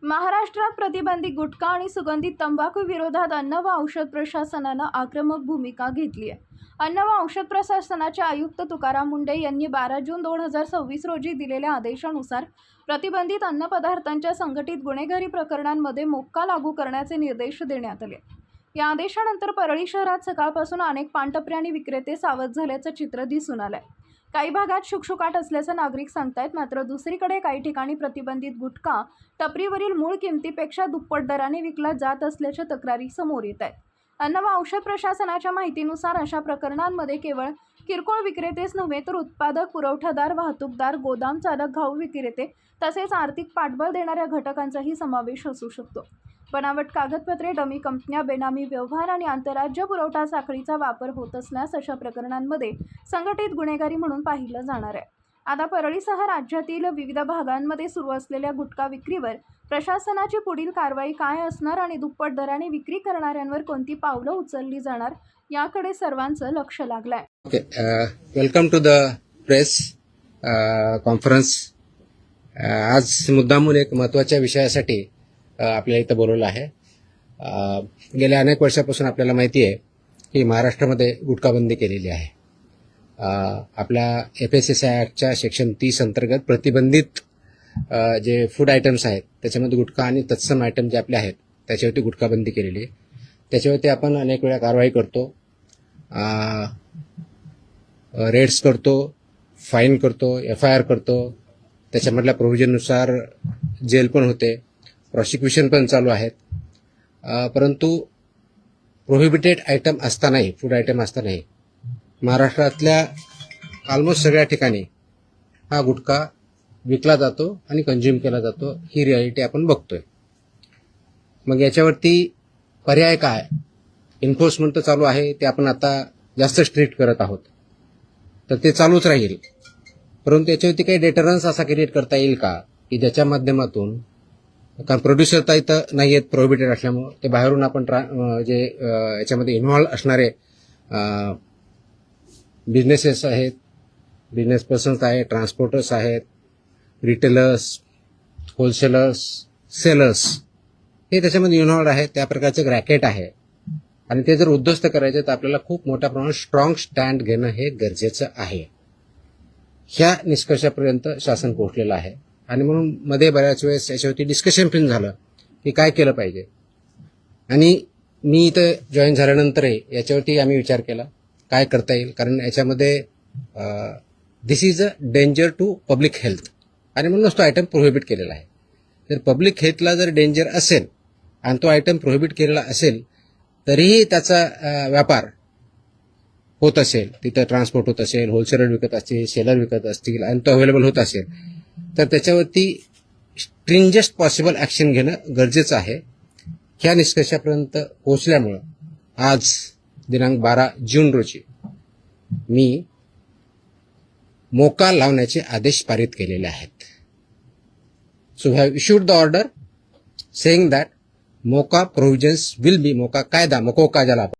महाराष्ट्रात प्रतिबंधित गुटखा आणि सुगंधित तंबाखू विरोधात अन्न व औषध प्रशासनानं आक्रमक भूमिका घेतली आहे. अन्न व औषध प्रशासनाचे आयुक्त तुकाराम मुंढे यांनी 12 जून 2026 रोजी दिलेल्या आदेशानुसार प्रतिबंधित अन्न पदार्थांच्या संघटित गुन्हेगारी प्रकरणांमध्ये मोक्का लागू करण्याचे निर्देश देण्यात आले. या आदेशानंतर परळी शहरात सकाळपासून अनेक पानटपरी आणि विक्रेते सावध झाल्याचं चित्र दिसून आलंय. काही भागात शुकशुकाट असल्याचं नागरिक सांगतायत. मात्र दुसरीकडे काही ठिकाणी प्रतिबंधित गुटखा टपरीवरील मूळ किमतीपेक्षा दुप्पट दराने विकला जात असल्याच्या तक्रारी समोर येत आहेत. अन्न व औषध प्रशासनाच्या माहितीनुसार अशा प्रकरणांमध्ये केवळ किरकोळ विक्रेतेच नव्हे तर उत्पादक, पुरवठादार, वाहतूकदार, गोदाम चालक, घाऊक विक्रेते तसेच आर्थिक पाठबळ देणाऱ्या घटकांचाही समावेश असू शकतो. बनावट कागदपत्रे, डमी कंपन्या, बेनामी व्यवहार आणि आंतरराज्य पुरवठा साखळीचा वापर होत असल्यास अशा प्रकरणांमध्ये संघटित गुन्हेगारी म्हणून पाहिलं जाणार आहे. आता परळीसह राज्यातील विविध भागांमध्ये सुरू असलेल्या गुटखा विक्रीवर प्रशासनाची पुढील कारवाई काय असणार आणि दुप्पट दराने विक्री करणाऱ्यांवर कोणती पावलं उचलली जाणार याकडे सर्वांचं लक्ष लागलंय. Welcome to the press conference. आज मुद्दामून एक महत्त्वाच्या विषयासाठी आपल्याला इथं बोलवलं आहे. गेल्या अनेक वर्षापासून आपल्याला माहिती आहे की महाराष्ट्रामध्ये गुटखाबंदी केलेली आहे. आपल्या FSSAI ॲक्टच्या सेक्शन 30 अंतर्गत प्रतिबंधित जे फूड आयटम्स आहेत त्याच्यामध्ये गुटखा आणि तत्सम आयटम जे आपले आहेत त्याच्यावरती गुटखाबंदी केलेली आहे. त्याच्यावरती आपण अनेक वेळा कारवाई करतो, रेड्स करतो, फाईन करतो, FIR करतो. त्याच्यामधल्या प्रोव्हिजननुसार जेल पण होते, प्रॉसिक्युशन पण चालू आहेत. परंतु प्रोहिबिटेड आयटम असतानाही, फूड आयटम असतानाही महाराष्ट्रातल्या ऑलमोस्ट सगळ्या ठिकाणी हा गुटखा विकला जातो आणि कंझ्युम केला जातो. ही रियालिटी आपण बघतोय. मग याच्यावरती पर्याय काय? एन्फोर्समेंट तर चालू आहे, ते आपण आता जास्त स्ट्रिक्ट करत आहोत, तर ते चालूच राहील. परंतु याच्यावरती काही डेटरन्स असा क्रिएट करता येईल का की ज्याच्या माध्यमातून, कारण प्रोड्युसर तर इथं नाही आहेत प्रोहिबिटेड असल्यामुळं, ते बाहेरून आपण जे याच्यामध्ये इन्व्हॉल्व असणारे बिझनेसेस आहेत, बिझनेस पर्सन्स आहेत, ट्रान्सपोर्टर्स आहेत, रिटेलर्स, होलसेलर्स, सेलर्स, हे त्याच्यामध्ये इन्व्हॉल्व आहेत. त्या प्रकारचं एक रॅकेट आहे आणि ते जर उद्ध्वस्त करायचे तर आपल्याला खूप मोठ्या प्रमाणात स्ट्रॉंग स्टँड घेणं हे गरजेचं आहे. ह्या निष्कर्षापर्यंत शासन पोहोचलेलं आहे आणि म्हणून मध्ये बऱ्याच वेळेस याच्यावरती डिस्कशन पण झालं की काय केलं पाहिजे. आणि मी इथं जॉईन झाल्यानंतरही याच्यावरती आम्ही विचार केला काय करता येईल, कारण याच्यामध्ये this is a danger to public health आणि म्हणूनच तो आयटम प्रोहिबिट केलेला आहे. तर पब्लिक हेल्थला जर डेंजर असेल आणि तो आयटम प्रोहिबिट केलेला असेल तरीही त्याचा व्यापार होत असेल, तिथं ट्रान्सपोर्ट होत असेल, होलसेलर विकत असतील, सेलर विकत असतील आणि तो अवेलेबल होत असेल तर त्याच्यावरती स्ट्रिंजेस्ट पॉसिबल ॲक्शन घेणं गरजेचं आहे. ह्या निष्कर्षापर्यंत पोहोचल्यामुळं आज दिनांक 12 जून रोजी मी मोका लावण्याचे आदेश पारित केलेले आहेत. So we have issued the order saying that MCOCA provisions will be, MCOCA कायदा, मकोका ज्याला